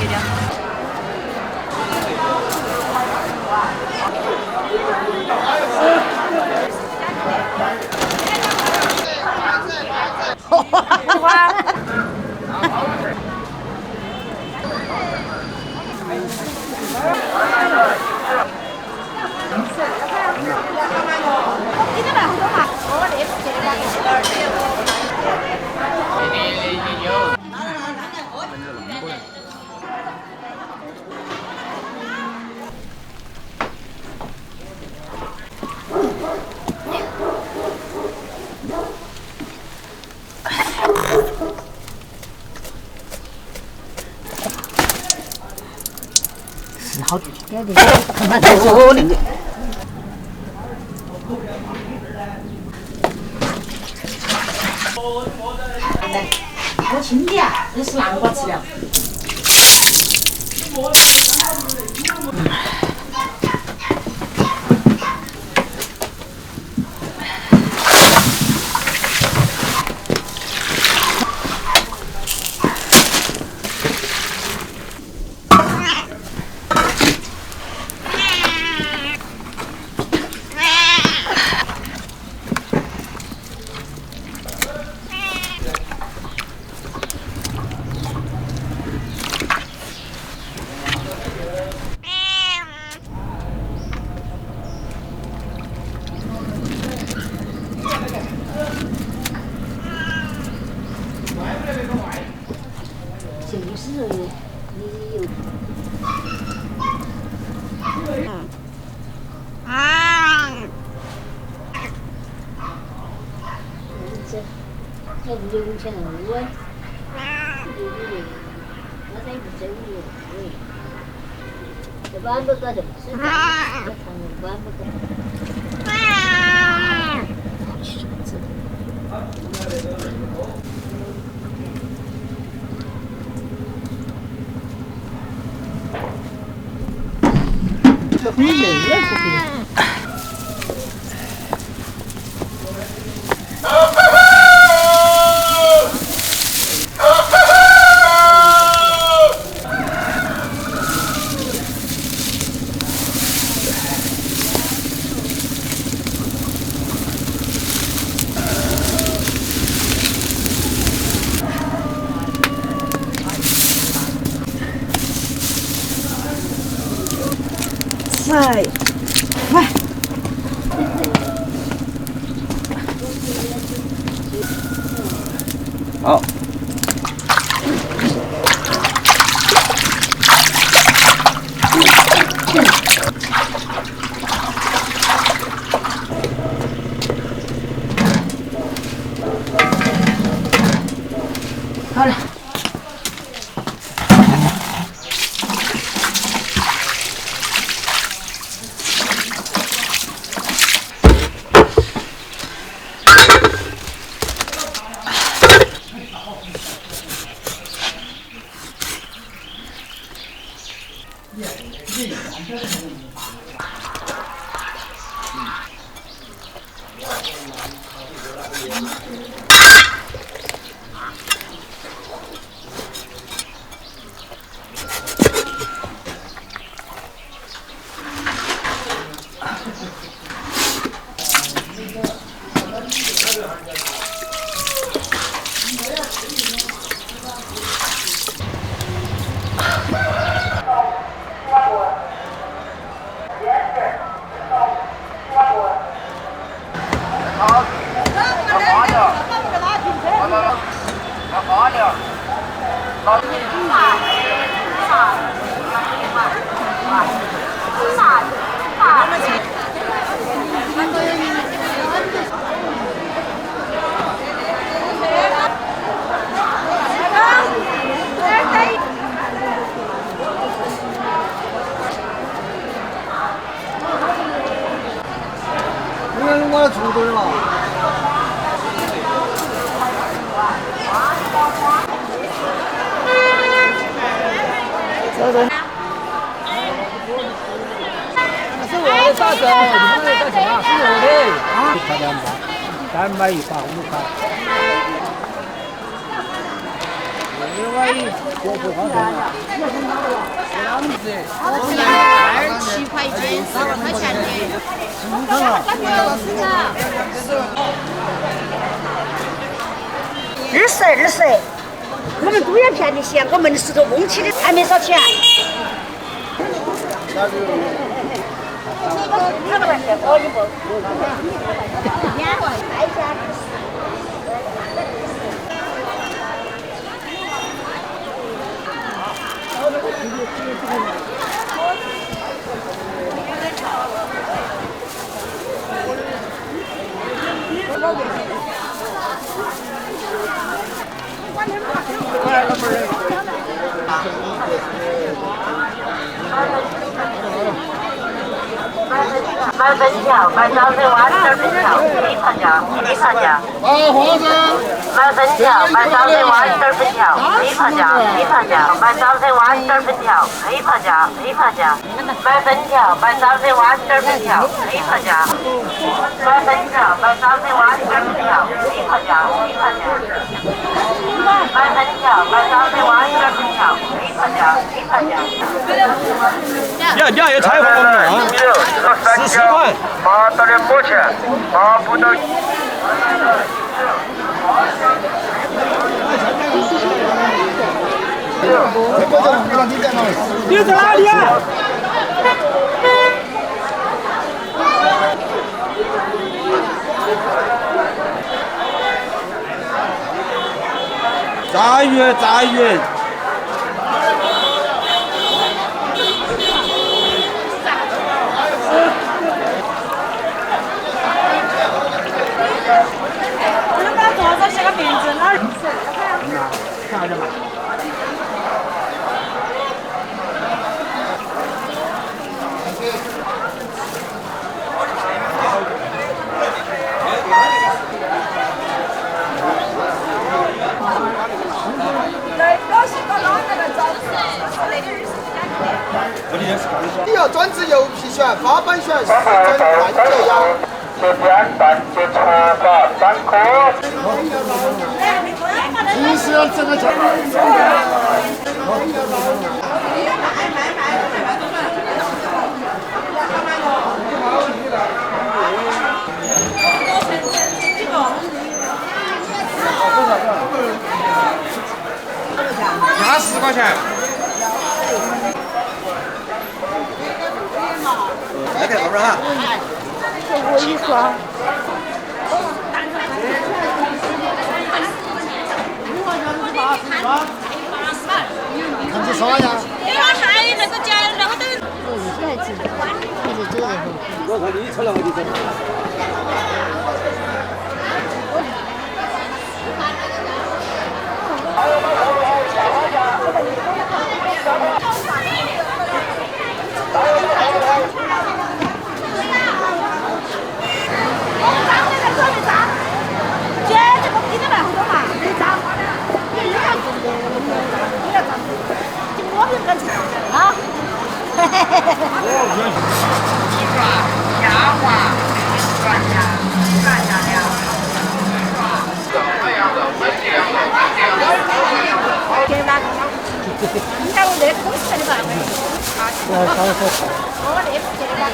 给点。花。好，慢点说两句。好轻的啊，这是南瓜吃了。就是你有。这不就5千了？我才不走路，这班不搞的，是这班不搞。这没人了，不是？快，快！好。好了。我出队了。走走。是我的大哥，你们在干什么？是我的。啊。他200，300一把5块。27块钱，10块钱的。20，我们都要骗你钱，我们的石头蒙起的还没少钱。2块钱，我一包。买分条，买早晨挖2分条，1块钱，1块钱。买分条，买早晨挖2分条，1块钱，1块钱。买早晨挖2分条，1块钱，1块钱。买分条，买早晨挖2分条，1块钱。买分条，买早晨挖2分条，1块钱，1块钱。买分条，买早晨挖2分条，1块钱，1块钱。你也柴火啊？14块。马到的目前，马不到。你在哪里啊？炸鱼，炸鱼。写个名字哪儿？看着吧。你要专治油皮癣、发斑癣、湿疹、关节炎。这边蛋这茶吧3颗。平时要这个钱。鸭10块钱。来点，老板哈。我一双。看这啥呀？你要还那个价，那个都。我看你抽了我就走。你看我那公司的吧？我那不给的吧？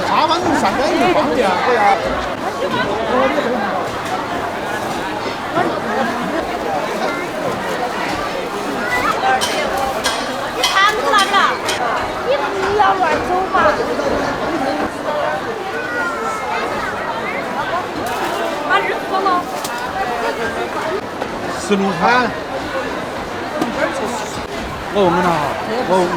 茶碗上班就方便，对呀。你盘子哪里了？乱走嘛。把日子说了。石路山。我们那，我们那。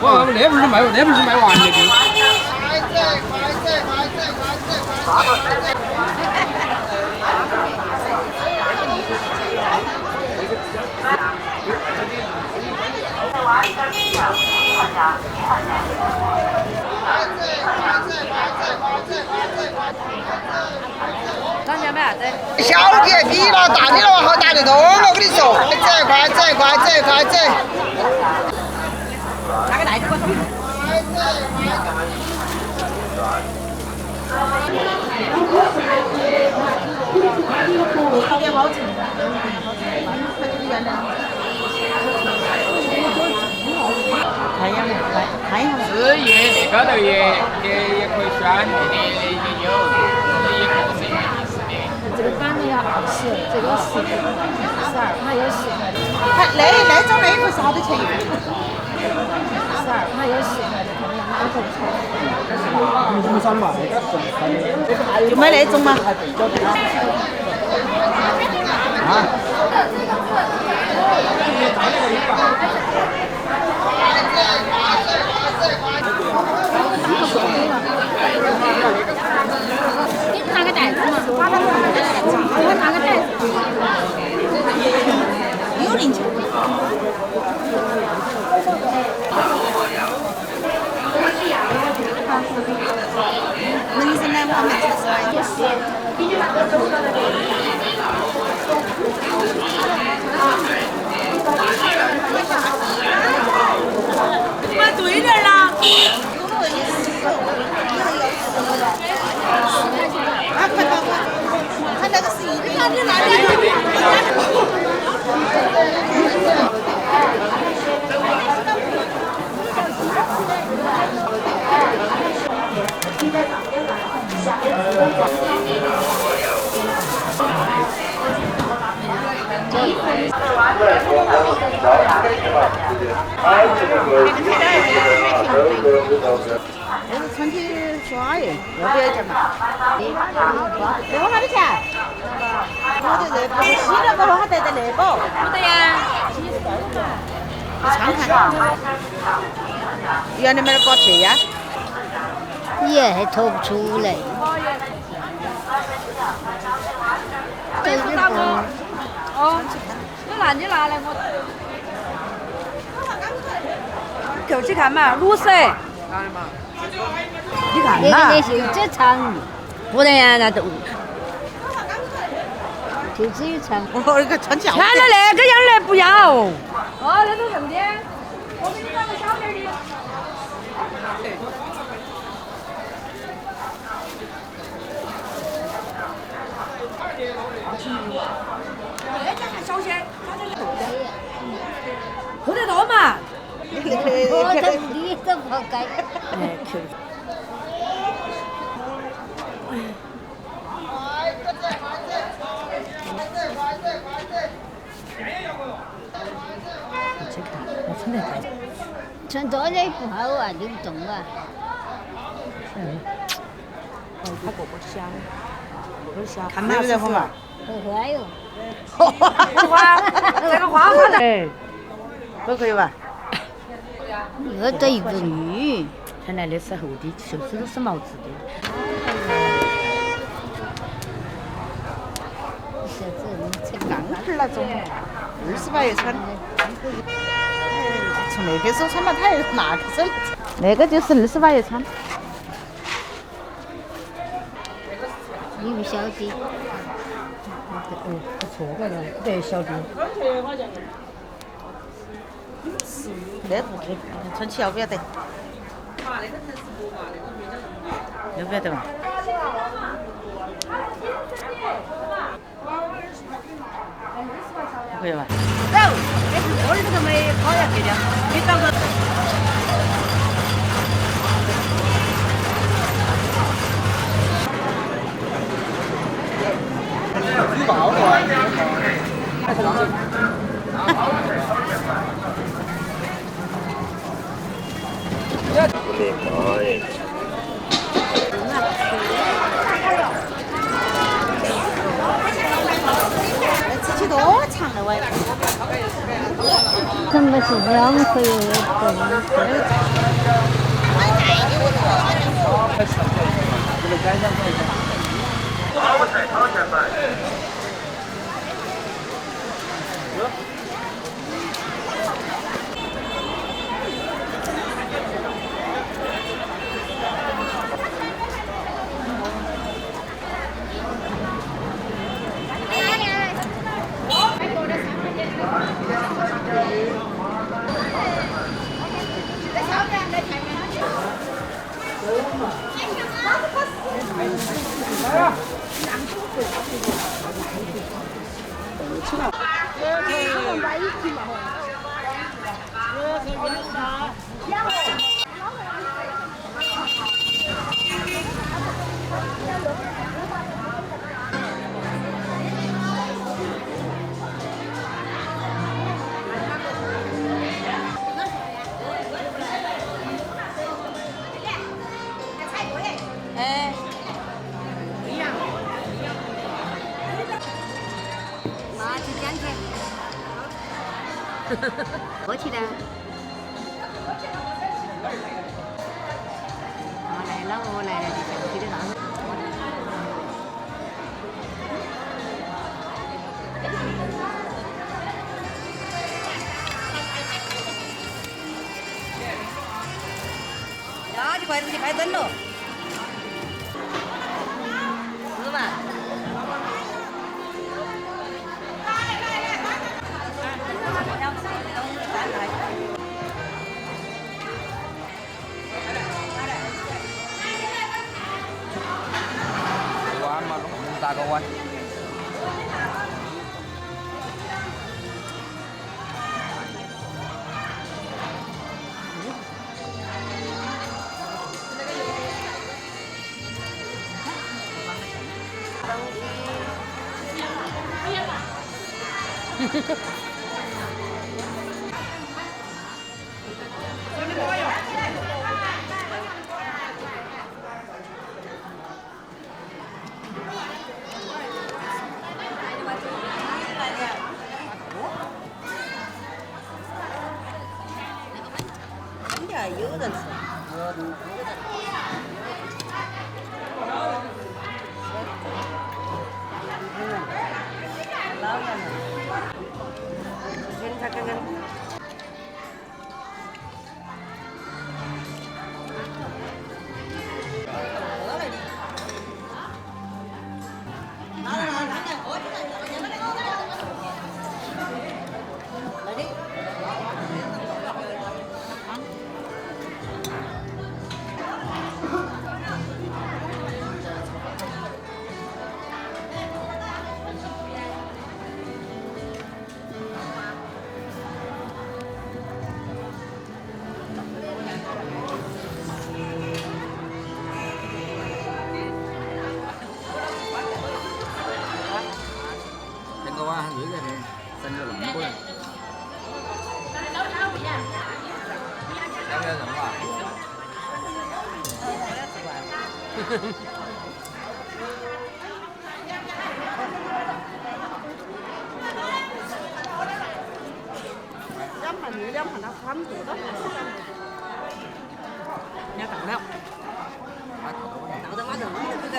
我那不是卖完的给。涨价买啥子？小的比那大的了好打得多，我跟你说，快整。拿个袋子过去。是也那高头也可以选的也有，也各式原因是的。这个板子要20，这个10，12，还有10。那种内裤啥子钱12，还有10，看要哪种就买那种嘛。啊。你拿个袋子嘛，我拿个袋子。有零钱。门诊呢，我们也是。买对点啦。他那个是1的，你拿穿起耍耶，要不要一件嘛？那我好多钱？我的热布，洗了过后还得热布。不得呀。看看。原来买了8去呀？也还投不出来。这是哪个？哦，那你拿来我。扣起看嘛，卤色。你看嘛。那个是这长，不能呀，那都。就只有长。我那个穿起。穿了那个样的不要。哦，那种肉的，我给你找个小点的。小些，喝得多嘛？你都不该。穿多了不好啊，流动啊。它过不香，不香。看嘛，热乎嘛。不坏哟。花，这个花花的。哎，都可以吧？又得一个女。看来那是厚的，袖子都是毛质的。小子，你才钢片那种，28一穿。从那边手穿嘛，他也那个手。那个就是28一穿。你不晓得。哦，不错，这小的。那不可以，穿起要不要得？要不要得嘛？可以吧？走，这是锅里头没烤下去的，你找个。自爆的。吃起多长了喂？怎么是两个月过去的。我来了，就想起的啥子？20块钱就开整了，是吧？碗嘛，弄大个碗。有人吃。老人了，给他看看。个碗这个是整着那么多人，要不要扔吧？2盘它3个都人家到了，到的马上，这个